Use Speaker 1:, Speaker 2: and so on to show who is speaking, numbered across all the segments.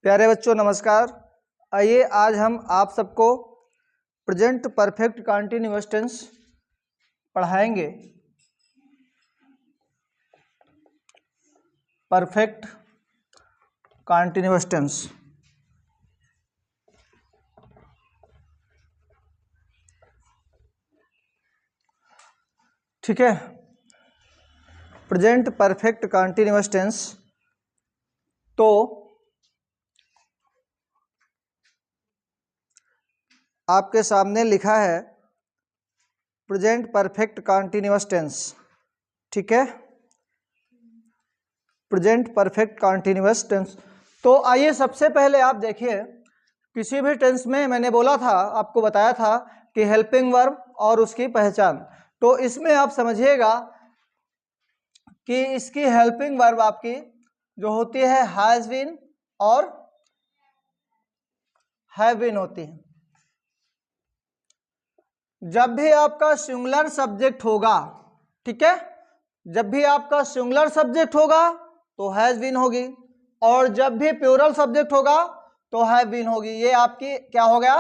Speaker 1: प्यारे बच्चों नमस्कार। आइए आज हम आप सबको प्रेजेंट परफेक्ट कंटीन्यूअस टेंस पढ़ाएंगे। परफेक्ट कंटीन्यूअस टेंस, ठीक है। प्रेजेंट परफेक्ट कंटीन्यूअस टेंस तो आपके सामने लिखा है प्रेजेंट परफेक्ट कंटीन्यूअस टेंस, ठीक है। Present perfect continuous tense. तो आइए सबसे पहले आप देखिए, किसी भी टेंस में मैंने बोला था, आपको बताया था कि हेल्पिंग वर्ब और उसकी पहचान। तो इसमें आप समझिएगा कि इसकी हेल्पिंग वर्ब आपकी जो होती है हैज बीन और हैव बीन होती है। जब भी आपका सिंगुलर सब्जेक्ट होगा, ठीक है, जब भी आपका सिंगुलर सब्जेक्ट होगा तो हैज बीन होगी, और जब भी प्लूरल सब्जेक्ट होगा तो हैव बीन होगी। ये आपकी क्या हो गया,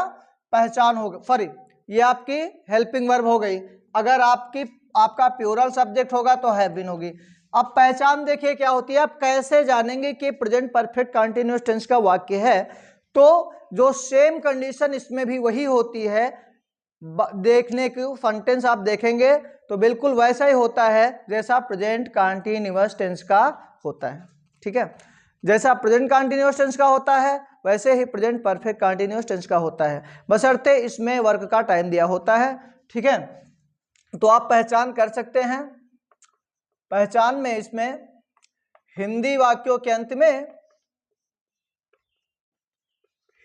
Speaker 1: पहचान हो गई, सॉरी ये आपकी हेल्पिंग वर्ब हो गई। अगर आपका प्लूरल सब्जेक्ट होगा तो हैव बीन होगी। अब पहचान देखिए क्या होती है, आप कैसे जानेंगे कि प्रेजेंट परफेक्ट कंटीन्यूअस टेंस का वाक्य है। तो जो सेम कंडीशन इसमें भी वही होती है, देखने की सेंटेंस आप देखेंगे तो बिल्कुल वैसा ही होता है जैसा प्रेजेंट कंटीन्यूअस टेंस का होता है, ठीक है। जैसा प्रेजेंट कंटीन्यूअस टेंस का होता है वैसे ही प्रेजेंट परफेक्ट कंटीन्यूअस टेंस का होता है, बशर्ते इसमें वर्क का टाइम दिया होता है, ठीक है। तो आप पहचान कर सकते हैं। पहचान में इसमें हिंदी वाक्यों के अंत में,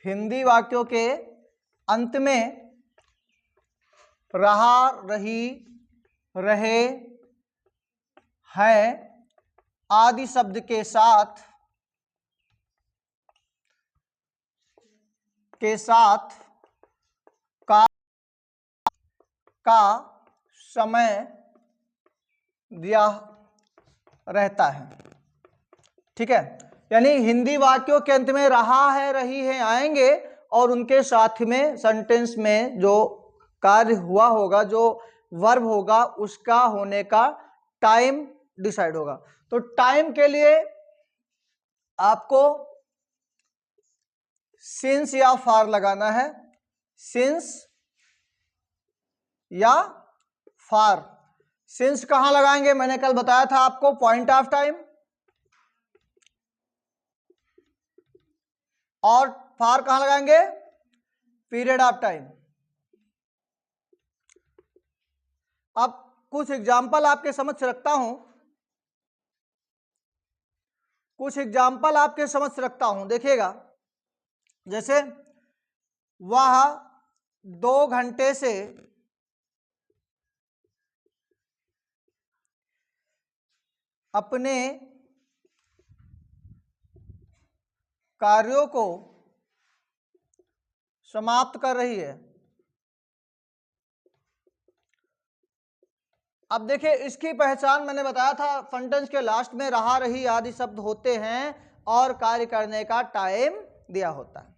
Speaker 1: हिंदी वाक्यों के अंत में रहा, रही, रहे, है आदि शब्द के साथ का समय दिया रहता है, ठीक है। यानी हिंदी वाक्यों के अंत में रहा है, रही है आएंगे और उनके साथ में सेंटेंस में जो कार्य हुआ होगा, जो वर्ब होगा, उसका होने का टाइम डिसाइड होगा। तो टाइम के लिए आपको सिंस या फार लगाना है, सिंस या फार। सिंस कहां लगाएंगे, मैंने कल बताया था आपको, पॉइंट ऑफ टाइम, और फार कहां लगाएंगे, पीरियड ऑफ टाइम। अब कुछ एग्जाम्पल आपके समझ रखता हूं, कुछ एग्जाम्पल आपके समझ रखता हूं, देखिएगा। जैसे वह 2 घंटे से अपने कार्यों को समाप्त कर रही है। अब देखिए इसकी पहचान मैंने बताया था, सेंटेंस के लास्ट में रहा, रही आदि शब्द होते हैं और कार्य करने का टाइम दिया होता है।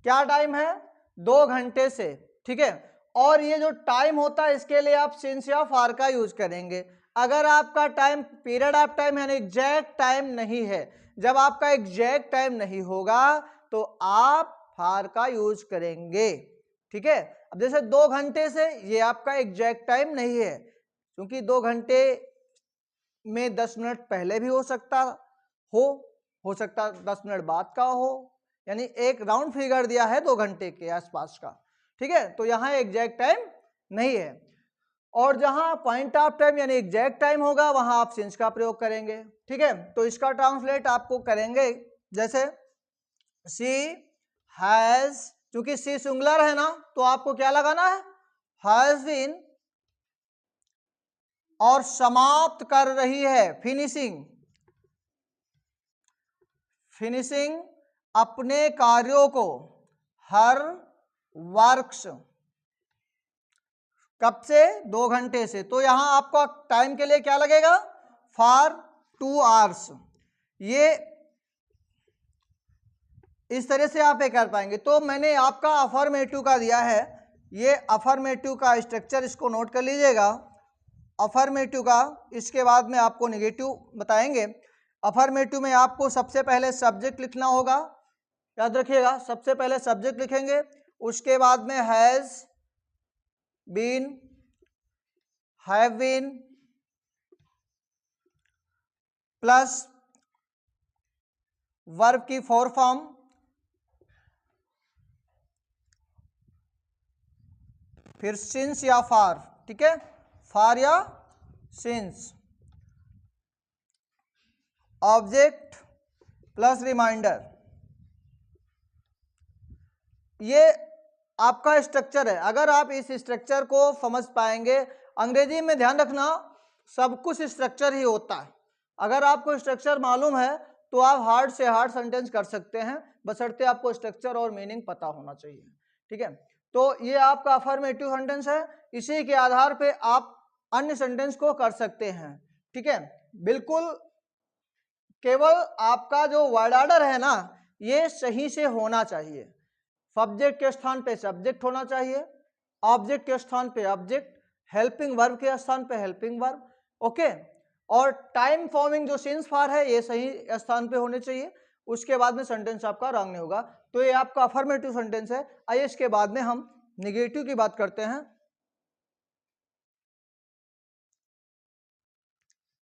Speaker 1: क्या टाइम है, 2 घंटे से, ठीक है। और ये जो टाइम होता है इसके लिए आप सिंस या फार का यूज करेंगे। अगर आपका टाइम पीरियड ऑफ टाइम यानी एग्जैक्ट टाइम नहीं है, जब आपका एग्जैक्ट टाइम नहीं होगा तो आप फार का यूज करेंगे, ठीक है। अब जैसे 2 घंटे से, ये आपका एग्जैक्ट टाइम नहीं है, क्योंकि 2 घंटे में 10 मिनट पहले भी हो सकता 10 मिनट बाद का हो, यानी एक राउंड फिगर दिया है 2 घंटे के आसपास का, ठीक है। तो यहाँ एग्जैक्ट टाइम नहीं है, और जहां पॉइंट ऑफ टाइम यानी एग्जैक्ट टाइम होगा वहां आप सिंस का प्रयोग करेंगे, ठीक है। तो इसका ट्रांसलेट आपको करेंगे, जैसे सी हैज, क्योंकि सी सिंगुलर है ना, तो आपको क्या लगाना है, हैज बीन, और समाप्त कर रही है, फिनिशिंग, फिनिशिंग अपने कार्यों को, हर वर्क्स, कब से, 2 घंटे से। तो यहां आपको टाइम के लिए क्या लगेगा, फॉर 2 आवर्स। ये इस तरह से आप ये कर पाएंगे। तो मैंने आपका अफर्मेटिव का दिया है, ये अफर्मेटिव का स्ट्रक्चर, इसको नोट कर लीजिएगा अफर्मेटिव का। इसके बाद में आपको नेगेटिव बताएंगे। अफर्मेटिव में आपको सबसे पहले सब्जेक्ट लिखना होगा, याद रखिएगा, सबसे पहले सब्जेक्ट लिखेंगे, उसके बाद में has been, have been plus verb की फोर फॉर्म, फिर सिंस या फार, ठीक है, फार या सिंस, ऑब्जेक्ट प्लस रिमाइंडर। ये आपका स्ट्रक्चर है। अगर आप इस स्ट्रक्चर को समझ पाएंगे, अंग्रेजी में ध्यान रखना सब कुछ स्ट्रक्चर ही होता है। अगर आपको स्ट्रक्चर मालूम है तो आप हार्ड से हार्ड सेंटेंस कर सकते हैं, बशर्ते आपको स्ट्रक्चर और मीनिंग पता होना चाहिए, ठीक है। तो ये आपका अफर्मेटिव सेंटेंस है, इसी के आधार पे आप अन्य सेंटेंस को कर सकते हैं, ठीक है। बिल्कुल केवल आपका जो वर्ड ऑर्डर है ना, ये सही से होना चाहिए। सब्जेक्ट के स्थान पे सब्जेक्ट होना चाहिए, ऑब्जेक्ट के स्थान पे ऑब्जेक्ट, हेल्पिंग वर्ब के स्थान पे हेल्पिंग वर्ब, ओके। और टाइम फॉर्मिंग जो सिंस फार है ये सही स्थान पे होने चाहिए, उसके बाद में सेंटेंस आपका रॉन्ग नहीं होगा। तो ये आपका अफर्मेटिव सेंटेंस है। आइए इसके बाद में हम निगेटिव की बात करते हैं।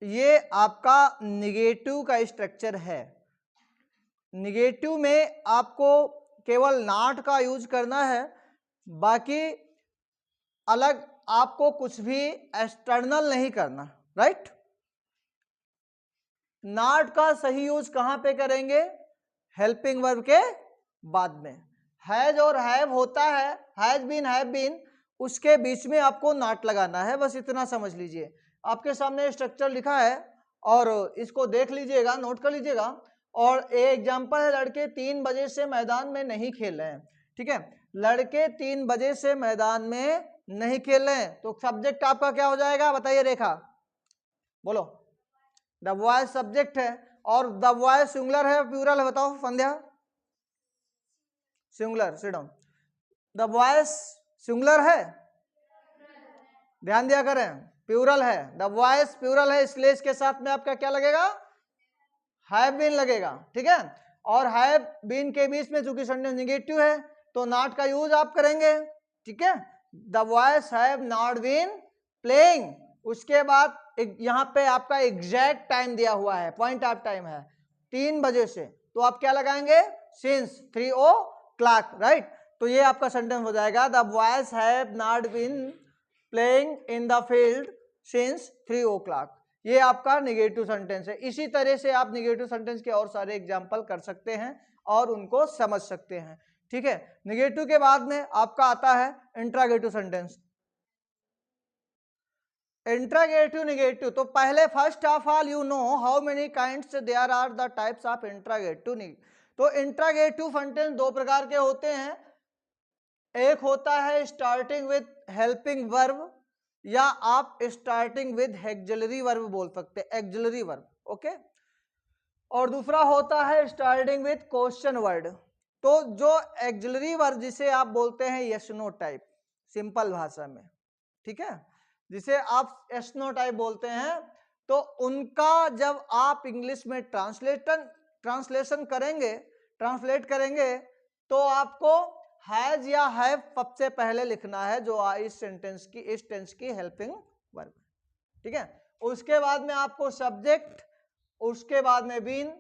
Speaker 1: ये आपका निगेटिव का स्ट्रक्चर है। निगेटिव में आपको केवल नॉट का यूज करना है, बाकी अलग आपको कुछ भी एक्सटर्नल नहीं करना, राइट। नॉट का सही यूज कहां पे करेंगे, हेल्पिंग वर्ब के बाद में। हैज और हैव होता है, हैज बीन, हैव बीन, उसके बीच में आपको नॉट लगाना है, बस इतना समझ लीजिए। आपके सामने स्ट्रक्चर लिखा है और इसको देख लीजिएगा, नोट कर लीजिएगा। और एक एग्जांपल है, लड़के 3 बजे से मैदान में नहीं खेल रहे हैं, ठीक है। लड़के 3 बजे से मैदान में नहीं खेल रहे हैं, तो सब्जेक्ट आपका क्या हो जाएगा, बताइए रेखा, बोलो। द बॉयज सब्जेक्ट है, और द बॉयज सिंगुलर है प्लूरल है, बताओ Sandhya. Singular, sit down. The boys singular है, ध्यान दिया करें, प्लूरल है। द बॉयज प्लूरल है, इसलिए इसके साथ में आपका क्या लगेगा, हैव बीन लगेगा, ठीक है। और हैव बीन के बीच में चूंकि सेंटेंस निगेटिव है तो नॉट का यूज आप करेंगे, ठीक है। The boys have not been playing, उसके बाद यहाँ पे आपका एग्जैक्ट टाइम दिया हुआ है, पॉइंट ऑफ टाइम है 3 बजे से, तो आप क्या लगाएंगे, सिंस 3 o'clock, राइट। तो ये आपका सेंटेंस हो जाएगा, the boys have not been playing in the field since 3 o'clock। ये आपका निगेटिव सेंटेंस है। इसी तरह से आप निगेटिव सेंटेंस के और सारे एग्जाम्पल कर सकते हैं और उनको समझ सकते हैं, ठीक है। निगेटिव के बाद में आपका आता है इंट्रागेटिव सेंटेंस। इंट्रागेटिव निगेटिव, तो पहले first of all you know how many kinds there are the types of interrogative. तो इंट्रागेटिव सेंटेंस दो प्रकार के होते हैं, एक होता है स्टार्टिंग विद हेल्पिंग वर्ब, या आप स्टार्टिंग विद ऑक्सिलरी वर्ब बोल सकते हैं, ऑक्सिलरी वर्ब, ओके। और दूसरा होता है स्टार्टिंग विद क्वेश्चन वर्ड। तो जो ऑक्सिलरी वर्ब जिसे आप बोलते हैं यस नो टाइप, सिंपल भाषा में, ठीक है, जिसे आप यस नो टाइप बोलते हैं, तो उनका जब आप इंग्लिश में ट्रांसलेट करेंगे तो आपको हैज या हैव सबसे पहले लिखना है, जो इस टेंस की हेल्पिंग वर्ब, ठीक है। उसके बाद में आपको सब्जेक्ट, उसके बाद में बीन,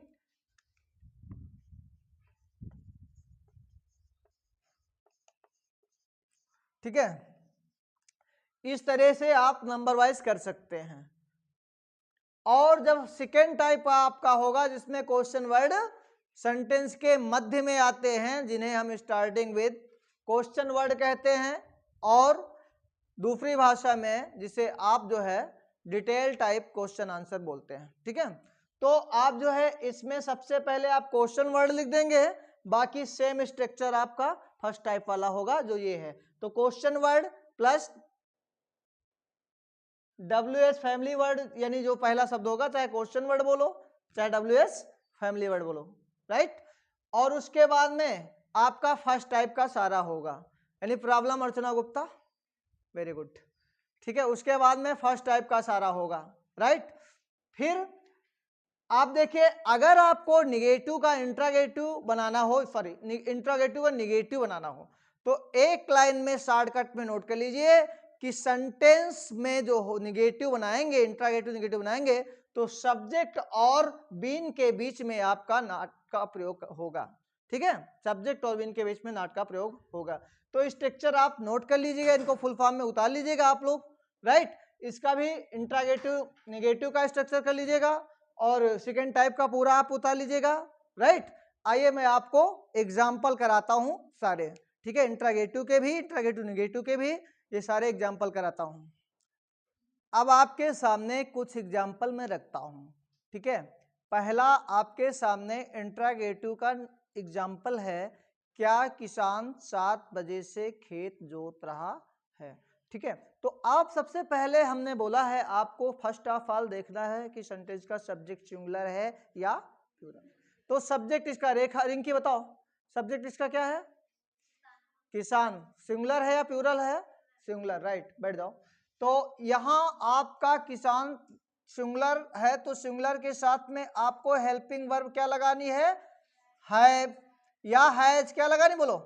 Speaker 1: ठीक है। इस तरह से आप नंबर वाइज कर सकते हैं। और जब सेकेंड टाइप आपका होगा जिसमें क्वेश्चन वर्ड सेंटेंस के मध्य में आते हैं, जिन्हें हम स्टार्टिंग विद क्वेश्चन वर्ड कहते हैं, और दूसरी भाषा में जिसे आप जो है डिटेल टाइप क्वेश्चन आंसर बोलते हैं, ठीक है। तो आप जो है इसमें सबसे पहले आप क्वेश्चन वर्ड लिख देंगे, बाकी सेम स्ट्रक्चर आपका फर्स्ट टाइप वाला होगा जो ये है। तो question word plus WH family word, यानी जो पहला शब्द होगा, चाहे क्वेश्चन वर्ड बोलो चाहे WH फैमिली वर्ड बोलो, राइट। और उसके बाद में आपका फर्स्ट टाइप का सारा होगा। यानी प्रॉब्लम अर्चना गुप्ता, वेरी गुड, ठीक है। उसके बाद में फर्स्ट टाइप का सारा होगा, राइट। फिर आप देखिए, अगर आपको निगेटिव का इंट्रागेटिव बनाना हो, सॉरी इंट्रागेटिव का निगेटिव बनाना हो, तो एक लाइन में शॉर्टकट में नोट कर लीजिए कि सेंटेंस में जो निगेटिव बनाएंगे, इंट्रागेटिव निगेटिव बनाएंगे, तो सब्जेक्ट और बीन के बीच में आपका नॉट का प्रयोग होगा, ठीक है। सब्जेक्ट और बीन के बीच में नॉट का प्रयोग होगा। तो स्ट्रक्चर आप नोट कर लीजिएगा, इनको फुल फॉर्म में उतार लीजिएगा आप लोग, राइट। इसका भी इंट्रागेटिव निगेटिव का स्ट्रक्चर कर लीजिएगा और सेकेंड टाइप का पूरा आप उतार लीजिएगा, राइट। आइए मैं आपको एग्जाम्पल कराता हूं सारे, ठीक है। इंट्रागेटिव के भी, इंट्रागेटिव निगेटिव के भी ये सारे एग्जाम्पल कराता हूं। अब आपके सामने कुछ एग्जाम्पल मैं रखता हूं, ठीक है। पहला आपके सामने इंट्रागेटिव का एग्जाम्पल है, क्या किसान 7 बजे से खेत जोत रहा है, ठीक है। तो आप सबसे पहले हमने बोला है आपको फर्स्ट ऑफ ऑल देखना है कि सेंटेंस का सब्जेक्ट सिंगुलर है या प्लूरल। तो सब्जेक्ट इसका, रेखा रिंकी बताओ, सब्जेक्ट इसका क्या है? किसान। सिंगुलर है या प्लूरल है? सिंगुलर, राइट, बैठ जाओ। तो यहां आपका किसान सिंगुलर है, तो सिंगुलर के साथ में आपको हेल्पिंग वर्ब क्या लगानी है? हैव या हैज, क्या लगानी बोलो?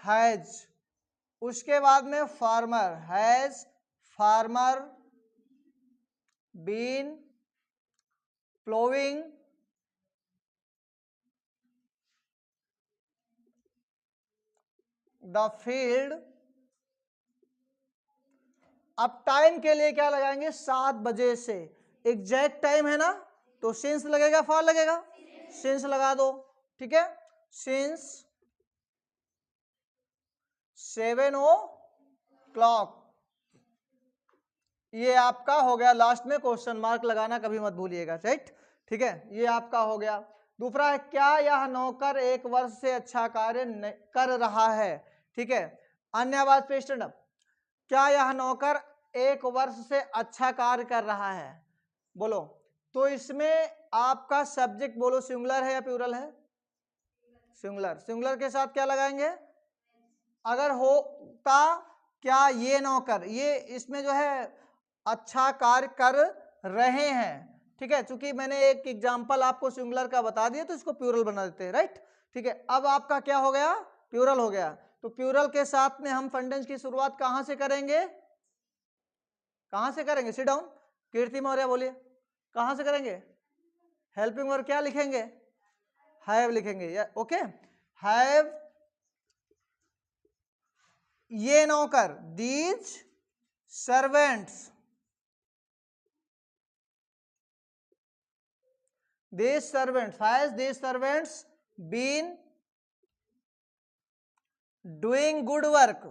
Speaker 1: हैज। उसके बाद में farmer, has farmer been ploughing the field. अब टाइम के लिए क्या लगाएंगे? 7 बजे से, एग्जैक्ट टाइम है ना, तो सिंस लगेगा, फॉर लगेगा? सिंस लगा दो, ठीक है। सिंस 7 o'clock, ये आपका हो गया। लास्ट में क्वेश्चन मार्क लगाना कभी मत भूलिएगा, राइट, ठीक है। ये आपका हो गया। दूसरा है, क्या यह नौकर 1 वर्ष से अच्छा कार्य कर रहा है, ठीक है। अन्य आवाज पे स्टैंड अप। क्या यह नौकर 1 वर्ष से अच्छा कार्य कर रहा है, बोलो। तो इसमें आपका सब्जेक्ट बोलो सिंगुलर है या प्लूरल है? सिंगुलर। सिंगुलर के साथ क्या लगाएंगे? अगर होता क्या ये नौकर, ये इसमें जो है अच्छा कार्य कर रहे हैं, ठीक है। चूंकि मैंने एक एग्जांपल आपको सिंगुलर का बता दिया तो इसको प्लूरल बना देते हैं, राइट, ठीक है। अब आपका क्या हो गया? प्लूरल हो गया। तो प्लूरल के साथ में हम सेंटेंस की शुरुआत कहां से करेंगे? कहां से करेंगे? Sit down. कीर्ति मौर्य बोलिए, कहां से करेंगे? हेल्पिंग वर्ब क्या लिखेंगे? हैव लिखेंगे, ओके। हैव ये नौकर, these servants, these servants, has these servants been doing good work,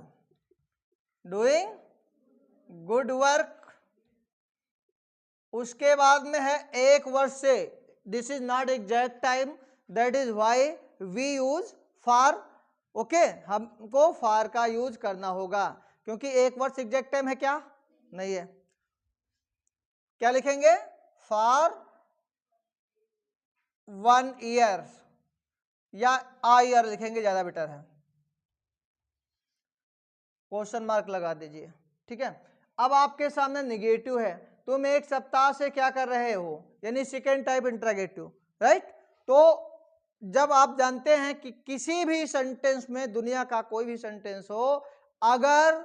Speaker 1: doing good work। उसके बाद में है 1 वर्ष से, this is not exact time, that is why we use for, okay. हमको फॉर का यूज करना होगा क्योंकि 1 वर्ष एग्जैक्ट टाइम है क्या? नहीं है। क्या लिखेंगे? फॉर 1 ईयर या आ ईयर लिखेंगे, ज्यादा बेटर है। क्वेश्चन मार्क लगा दीजिए, ठीक है। अब आपके सामने निगेटिव है, तुम 1 सप्ताह से क्या कर रहे हो, यानी सेकेंड टाइप इंट्रागेटिव, राइट। तो जब आप जानते हैं कि किसी भी सेंटेंस में, दुनिया का कोई भी सेंटेंस हो, अगर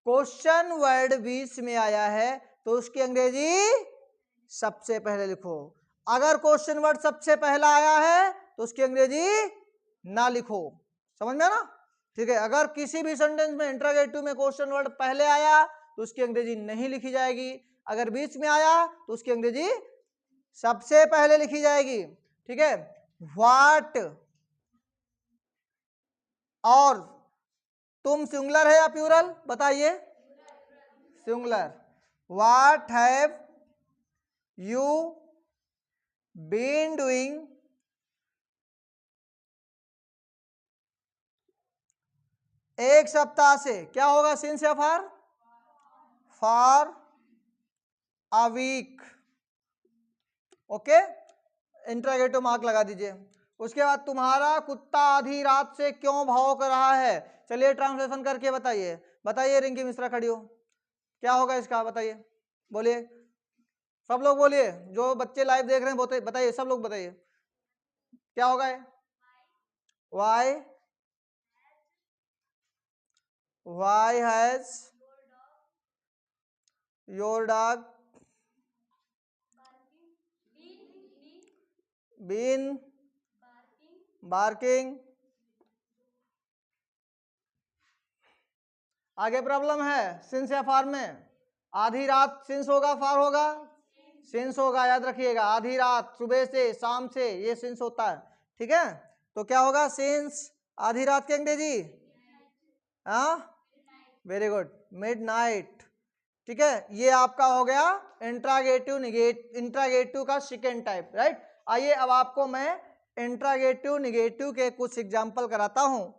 Speaker 1: क्वेश्चन वर्ड बीच में आया है तो उसकी अंग्रेजी सबसे पहले लिखो। अगर क्वेश्चन वर्ड सबसे पहला आया है तो उसकी अंग्रेजी ना लिखो, समझ में ना, ठीक है। अगर किसी भी सेंटेंस में इंट्रोगेटिव में क्वेश्चन वर्ड पहले आया तो उसकी अंग्रेजी नहीं लिखी जाएगी, अगर बीच में आया तो उसकी अंग्रेजी सबसे पहले लिखी जाएगी, ठीक है। व्हाट, और तुम सिंगुलर है या प्लूरल बताइए? Singular. What have you been doing, एक सप्ताह से, क्या होगा? सिंस या for? For a week, okay. Interrogative mark लगा दीजिए। उसके बाद तुम्हारा कुत्ता आधी रात से क्यों भौंक रहा है। चलिए ट्रांसलेशन करके बताइए। बताइए रिंकी मिश्रा खड़ी हो, क्या होगा इसका, बताइए, बोलिए सब लोग बोलिए, जो बच्चे लाइव देख रहे हैं बताइए, सब लोग बताइए क्या होगा ये। Why has your dog been barking. आगे प्रॉब्लम है सिंस या फार में। आधी रात सिंस होगा फार होगा, सिंस होगा, याद रखिएगा। आधी रात सुबह से शाम से ये सिंस होता है, ठीक है। तो क्या होगा सिंस आधी रात के अंग्रेजी, हाँ वेरी गुड, मिडनाइट, ठीक है। ये आपका हो गया इंट्रागेटिव का सेकेंड टाइप, राइट। आइए अब आपको मैं इंट्रागेटिव निगेटिव के कुछ एग्जांपल कराता हूं।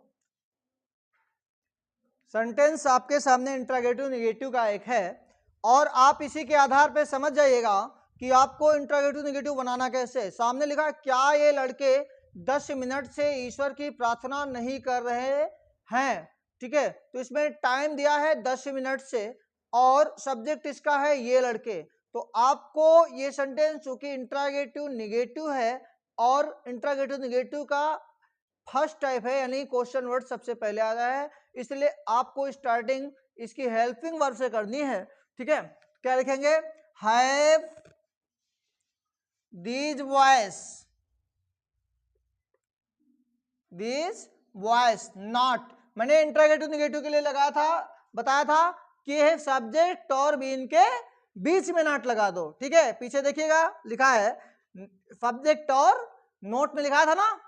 Speaker 1: सेंटेंस आपके सामने इंट्रागेटिव निगेटिव का एक है, और आप इसी के आधार पे समझ जाइएगा कि आपको इंट्रागेटिव निगेटिव बनाना कैसे। सामने लिखा है क्या ये लड़के 10 मिनट से ईश्वर की प्रार्थना नहीं कर रहे हैं, ठीक है। तो इसमें टाइम दिया है 10 मिनट से, और सब्जेक्ट इसका है ये लड़के। तो आपको ये सेंटेंस चूंकि इंट्रागेटिव निगेटिव है, और इंट्रागेटिव निगेटिव का फर्स्ट टाइप है, यानी क्वेश्चन वर्ड सबसे पहले आ रहा है, इसलिए आपको स्टार्टिंग इसकी हेल्पिंग वर्ब से करनी है, ठीक है। क्या लिखेंगे, हैव दीज वॉइस नॉट। मैंने इंट्रागेटिव निगेटिव के लिए लगाया था, बताया था कि सब्जेक्ट और बीन के बीच में नॉट लगा दो, ठीक है। पीछे देखिएगा लिखा है सब्जेक्ट और, नोट में लिखा था ना,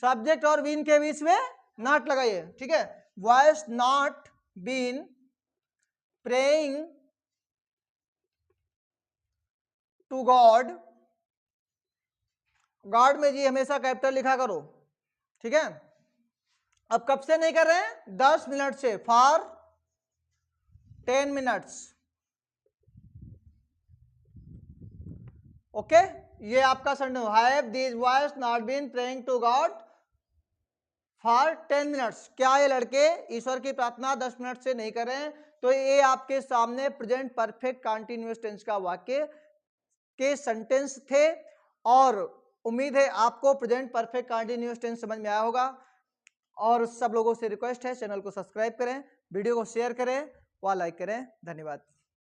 Speaker 1: सब्जेक्ट और बीन के बीच में नॉट लगाइए, ठीक है। Boys not been praying to God. God में जी हमेशा कैपिटल लिखा करो, ठीक है। अब कब से नहीं कर रहे हैं, 10 मिनट से, फॉर 10 मिनट्स, ओके। ये आपका sentence, have these boys not been praying to God for 10 minutes. क्या ये लड़के ईश्वर की प्रार्थना 10 मिनट से नहीं कर रहे हैं। तो ये आपके सामने प्रेजेंट परफेक्ट कंटीन्यूअस टेंस का वाक्य के सेंटेंस थे, और उम्मीद है आपको प्रेजेंट परफेक्ट कंटीन्यूअस टेंस समझ में आया होगा। और सब लोगों से रिक्वेस्ट है चैनल को सब्सक्राइब करें, वीडियो को शेयर करें व लाइक करें। धन्यवाद।